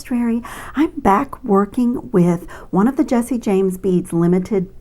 Estuary. I'm back working with one of the Jesse James Beads limited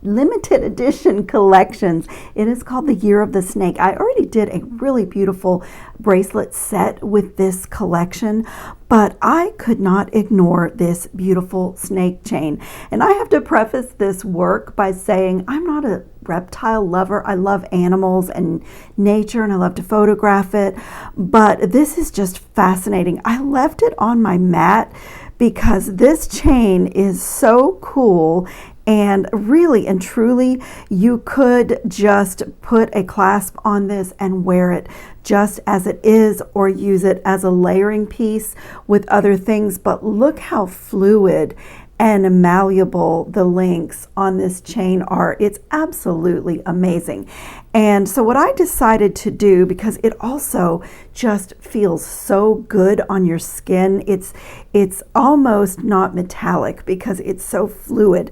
edition collections. It is called the Year of the Snake. I already did a really beautiful bracelet set with this collection, but I could not ignore this beautiful snake chain. And I have to preface this work by saying I'm not a reptile lover. I love animals and nature, and I love to photograph it, but this is just fascinating. I left it on my mat because this chain is so cool. And really and truly, you could just put a clasp on this and wear it just as it is, or use it as a layering piece with other things. But look how fluid and malleable the links on this chain are. It's absolutely amazing. And so what I decided to do, because it also just feels so good on your skin, it's almost not metallic because it's so fluid.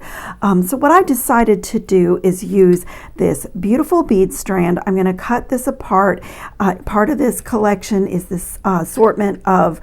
So what I decided to do is use this beautiful bead strand. I'm going to cut this apart. Part of this collection is this assortment of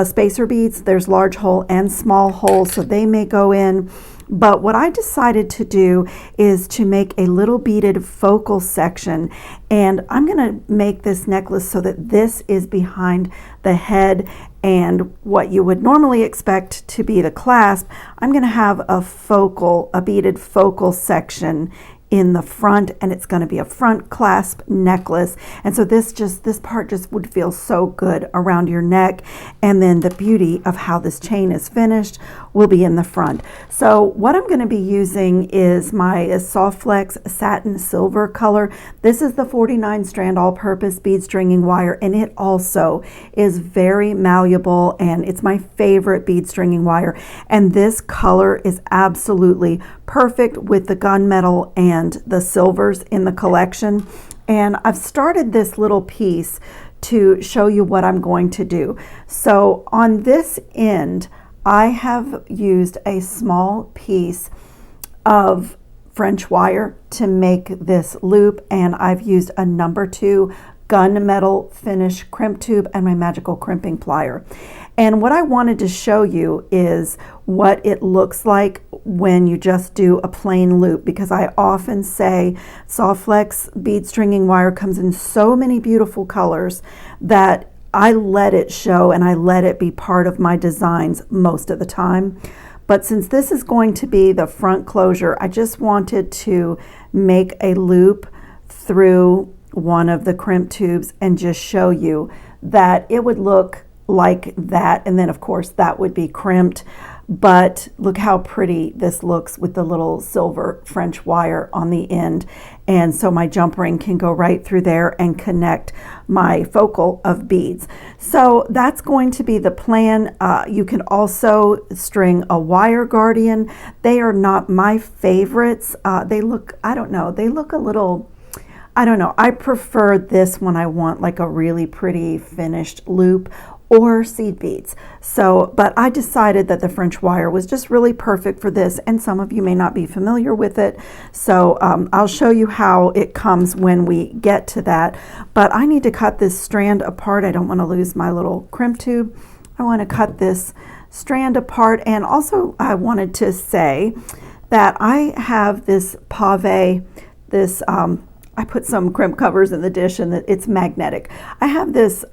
spacer beads. There's large hole and small hole, so they may go in. But what I decided to do is to make a little beaded focal section, and I'm going to make this necklace so that this is behind the head, and what you would normally expect to be the clasp, I'm going to have a beaded focal section in the front, and it's going to be a front clasp necklace. And so this part just would feel so good around your neck, and then the beauty of how this chain is finished will be in the front. So what I'm going to be using is my Soft Flex Satin Silver color. This is the 49 strand all-purpose bead stringing wire, and it also is very malleable, and it's my favorite bead stringing wire. And this color is absolutely perfect with the gunmetal and the silvers in the collection. And I've started this little piece to show you what I'm going to do. So on this end, I have used a small piece of French wire to make this loop, and I've used a number 2 gunmetal finish crimp tube and my magical crimping plier. And what I wanted to show you is what it looks like when you just do a plain loop, because I often say Soft Flex bead stringing wire comes in so many beautiful colors that I let it show and I let it be part of my designs most of the time. But since this is going to be the front closure, I just wanted to make a loop through one of the crimp tubes and just show you that it would look like that, and then of course that would be crimped. But look how pretty this looks with the little silver French wire on the end. And so my jump ring can go right through there and connect my focal of beads. So that's going to be the plan. You can also string a wire guardian. They are not my favorites. They look, I don't know, they look a little, I don't know. I prefer this when I want like a really pretty finished loop or seed beads. So, but I decided that the French wire was just really perfect for this, and some of you may not be familiar with it. So I'll show you how it comes when we get to that. But I need to cut this strand apart. I don't want to lose my little crimp tube. I want to cut this strand apart. And also I wanted to say that I have this pave, this I put some crimp covers in the dish, and it's magnetic. I have this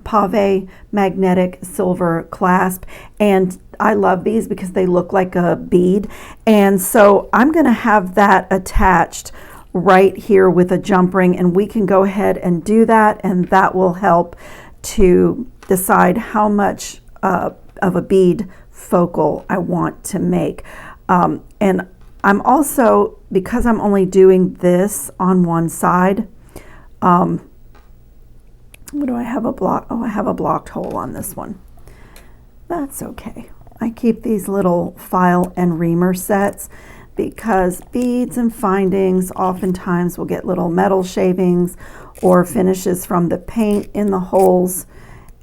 pave magnetic silver clasp, and I love these because they look like a bead. And so I'm going to have that attached right here with a jump ring, and we can go ahead and do that, and that will help to decide how much of a bead focal I want to make. And I'm also, because I'm only doing this on one side, what do I have a block? Oh, I have a blocked hole on this one. That's okay. I keep these little file and reamer sets because beads and findings oftentimes will get little metal shavings or finishes from the paint in the holes.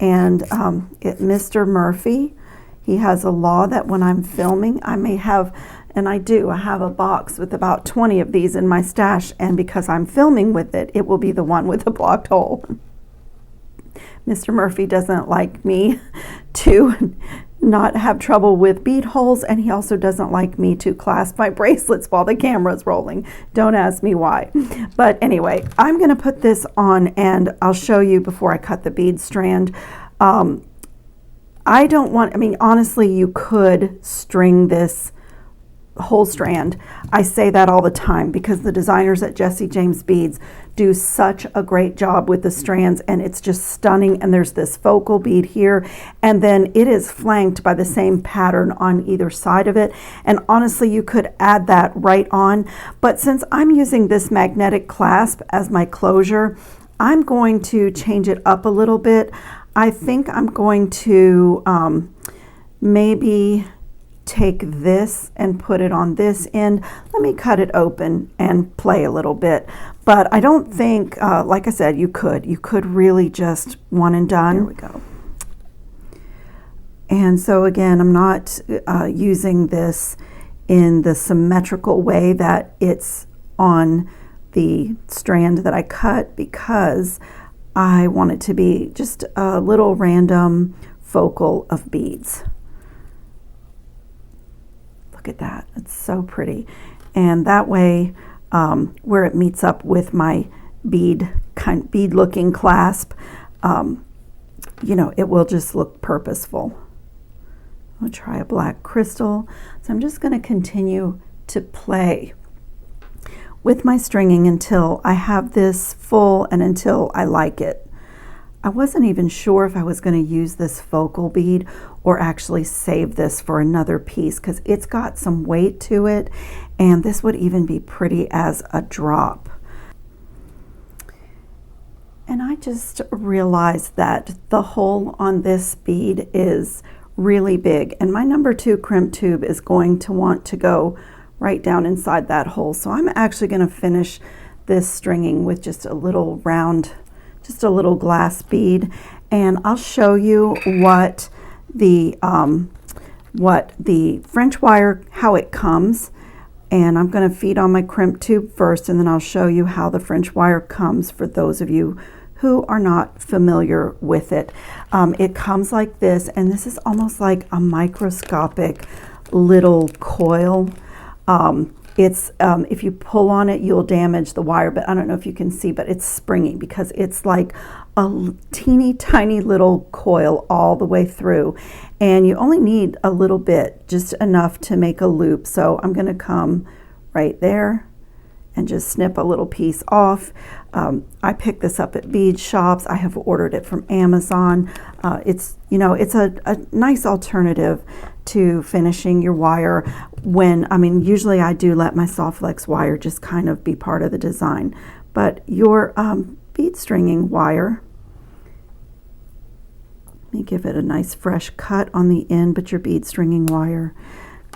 And Mr. Murphy, he has a law that when I'm filming, I may have, and I do, I have a box with about 20 of these in my stash, and because I'm filming with it, it will be the one with the blocked hole. Mr. Murphy doesn't like me to not have trouble with bead holes, and he also doesn't like me to clasp my bracelets while the camera's rolling. Don't ask me why. But anyway, I'm going to put this on and I'll show you before I cut the bead strand. I don't want, I mean, honestly, you could string this whole strand. I say that all the time because the designers at Jessie James Beads do such a great job with the strands, and it's just stunning. And there's this focal bead here, and then it is flanked by the same pattern on either side of it. And honestly, you could add that right on, but since I'm using this magnetic clasp as my closure, I'm going to change it up a little bit. I think I'm going to maybe take this and put it on this end. Let me cut it open and play a little bit. But I don't think, like I said, you could really just one and done. There we go. And so again, I'm not using this in the symmetrical way that it's on the strand that I cut, because I want it to be just a little random focal of beads. Look at that, it's so pretty. And that way, where it meets up with my bead looking clasp, you know, it will just look purposeful. I'll try a black crystal. So I'm just going to continue to play with my stringing until I have this full and until I like it. I wasn't even sure if I was going to use this focal bead or actually save this for another piece, because it's got some weight to it, and this would even be pretty as a drop. And I just realized that the hole on this bead is really big, and my number 2 crimp tube is going to want to go right down inside that hole. So I'm actually going to finish this stringing with just a little round, just a little glass bead, and I'll show you what the French wire, how it comes. And I'm going to feed on my crimp tube first, and then I'll show you how the French wire comes for those of you who are not familiar with it. It comes like this, and this is almost like a microscopic little coil. If you pull on it, you'll damage the wire, but I don't know if you can see, but it's springy because it's like a teeny tiny little coil all the way through, and you only need a little bit, just enough to make a loop. So I'm going to come right there and just snip a little piece off. I picked this up at bead shops. I have ordered it from Amazon. It's, you know, it's a nice alternative to finishing your wire when, I mean, usually I do let my soft flex wire just kind of be part of the design, but your bead stringing wire, let me give it a nice fresh cut on the end, but your bead stringing wire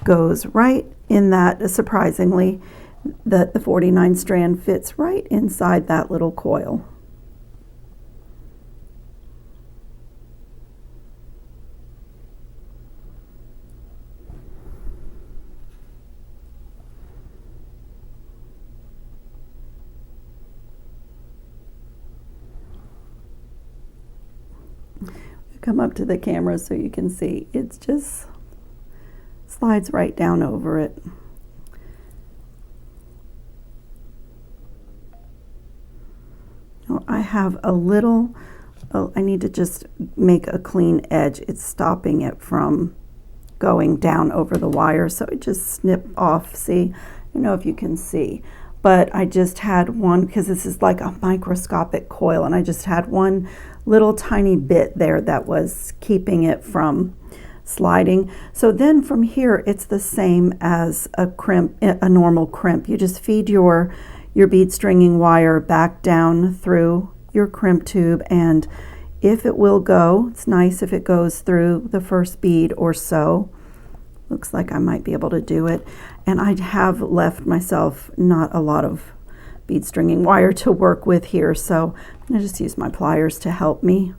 goes right in that, surprisingly, that the 49 strand fits right inside that little coil. Come up to the camera so you can see, it's just slides right down over it. Now I have a little, I need to just make a clean edge. It's stopping it from going down over the wire, so I just snip off. See, I don't know if you can see, but I just had one, because this is like a microscopic coil, and I just had one little tiny bit there that was keeping it from sliding. So then from here, it's the same as a crimp, a normal crimp. You just feed your bead stringing wire back down through your crimp tube, and if it will go, it's nice if it goes through the first bead or so. Looks like I might be able to do it. And I have left myself not a lot of bead stringing wire to work with here, so I'm going to just use my pliers to help me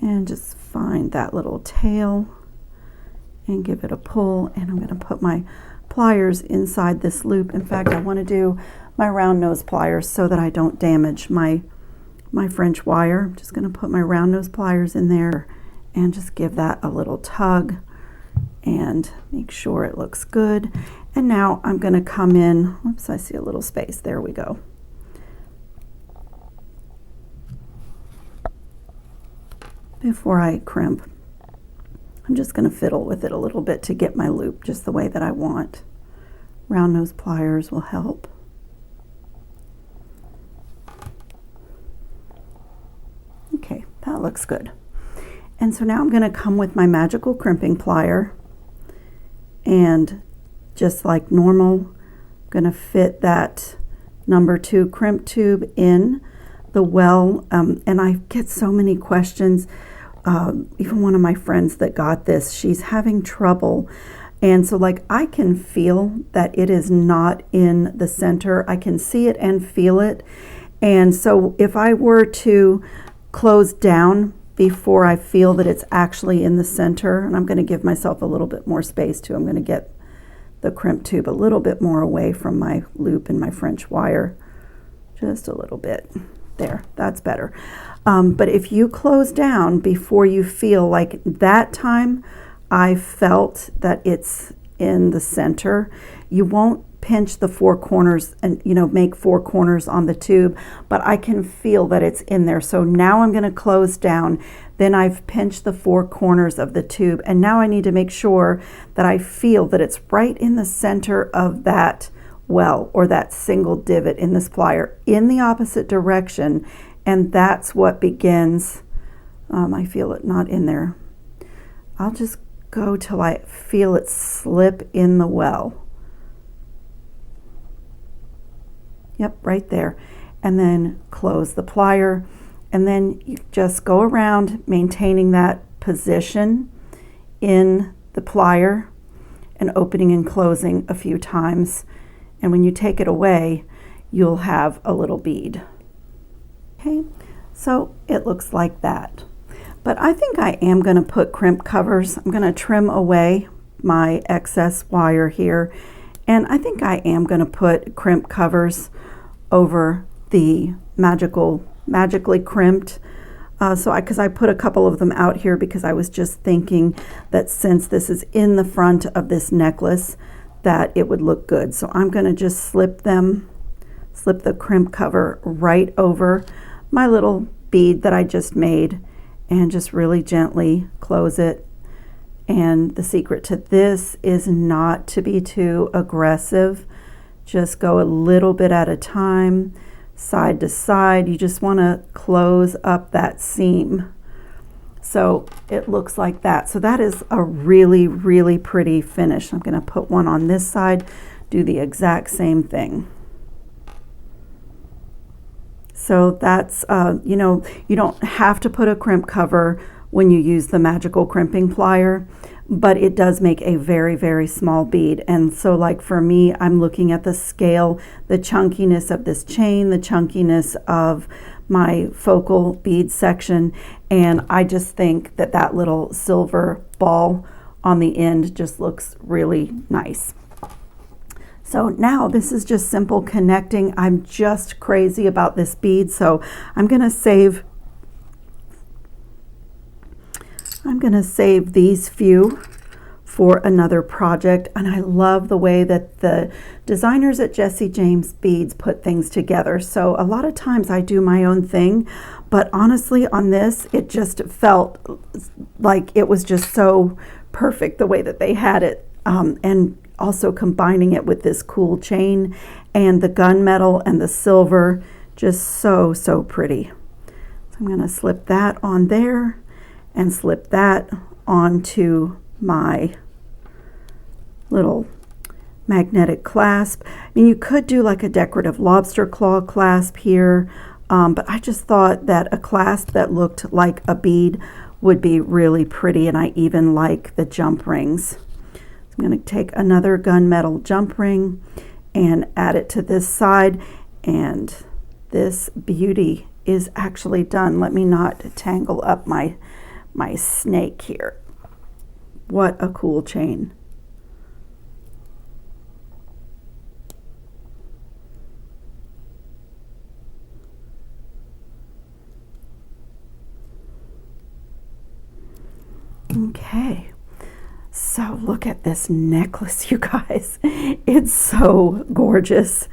and just find that little tail and give it a pull. And I'm going to put my pliers inside this loop. In fact, I want to do my round nose pliers so that I don't damage my French wire. I'm just going to put my round nose pliers in there and just give that a little tug and make sure it looks good. And now I'm going to come in, whoops, I see a little space, there we go. Before I crimp, I'm just going to fiddle with it a little bit to get my loop just the way that I want. Round nose pliers will help. Okay, that looks good. And so now I'm going to come with my magical crimping plier and just like normal, I'm going to fit that number 2 crimp tube in the well. And I get so many questions. Even one of my friends that got this, she's having trouble. And so like I can feel that it is not in the center. I can see it and feel it. And so if I were to close down before I feel that it's actually in the center, and I'm going to give myself a little bit more space too. I'm going to get the crimp tube a little bit more away from my loop and my French wire. Just a little bit. There, that's better. But if you close down before you feel like that time I felt that it's in the center, you won't pinch the 4 corners and make 4 corners on the tube, but I can feel that it's in there. So now I'm going to close down, then I've pinched the 4 corners of the tube, and now I need to make sure that I feel that it's right in the center of that well, or that single divot in this plier in the opposite direction, and that's what begins. I feel it not in there. I'll just go till I feel it slip in the well. Yep, right there. And then close the plier, and then you just go around maintaining that position in the plier and opening and closing a few times. And when you take it away, you'll have a little bead. Okay, so it looks like that. But I think I am going to put crimp covers. I'm going to trim away my excess wire here, and I think I am going to put crimp covers over the magically crimped. Because I put a couple of them out here because I was just thinking that since this is in the front of this necklace, that it would look good. So I'm going to just slip the crimp cover right over my little bead that I just made, and just really gently close it. And the secret to this is not to be too aggressive. Just go a little bit at a time, side to side. You just want to close up that seam. So it looks like that. So that is a really, really pretty finish. I'm going to put one on this side, do the exact same thing. So that's, you don't have to put a crimp cover when you use the magical crimping plier, but it does make a very, very small bead. And so like for me, I'm looking at the scale, the chunkiness of this chain, the chunkiness of my focal bead section, and I just think that that little silver ball on the end just looks really nice. So now this is just simple connecting. I'm just crazy about this bead, so I'm going to save these few for another project. And I love the way that the designers at Jessie James Beads put things together. So a lot of times I do my own thing, but honestly on this, it just felt like it was just so perfect the way that they had it. And also combining it with this cool chain and the gunmetal and the silver, just so, so pretty. So I'm going to slip that on there and slip that onto my little magnetic clasp. I mean, you could do like a decorative lobster claw clasp here, but I just thought that a clasp that looked like a bead would be really pretty, and I even like the jump rings. I'm going to take another gunmetal jump ring and add it to this side, and this beauty is actually done. Let me not tangle up my snake here. What a cool chain. Okay. So look at this necklace, you guys. It's so gorgeous.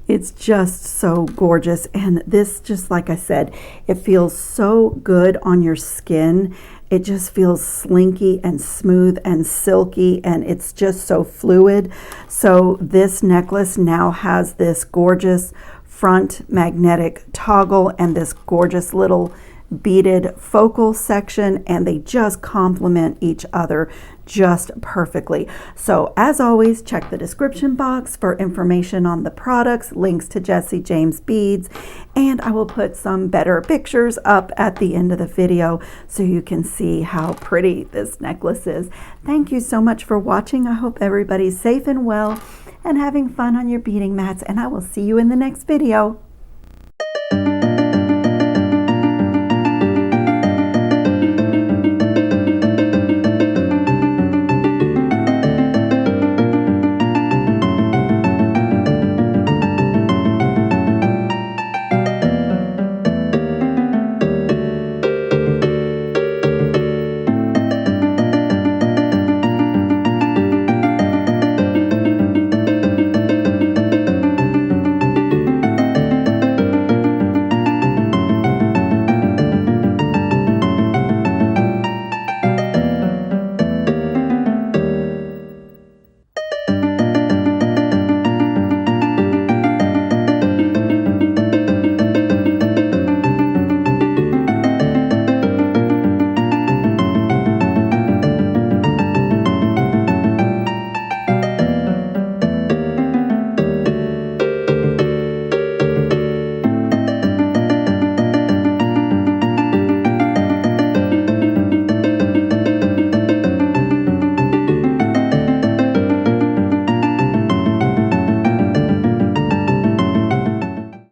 It's just so gorgeous. And this, just like I said, it feels so good on your skin. It just feels slinky and smooth and silky, and it's just so fluid. So this necklace now has this gorgeous front magnetic toggle and this gorgeous little beaded focal section, and they just complement each other just perfectly. So as always, check the description box for information on the products, links to Jessie James beads, and I will put some better pictures up at the end of the video so you can see how pretty this necklace is. Thank you so much for watching. I hope everybody's safe and well and having fun on your beading mats, and I will see you in the next video.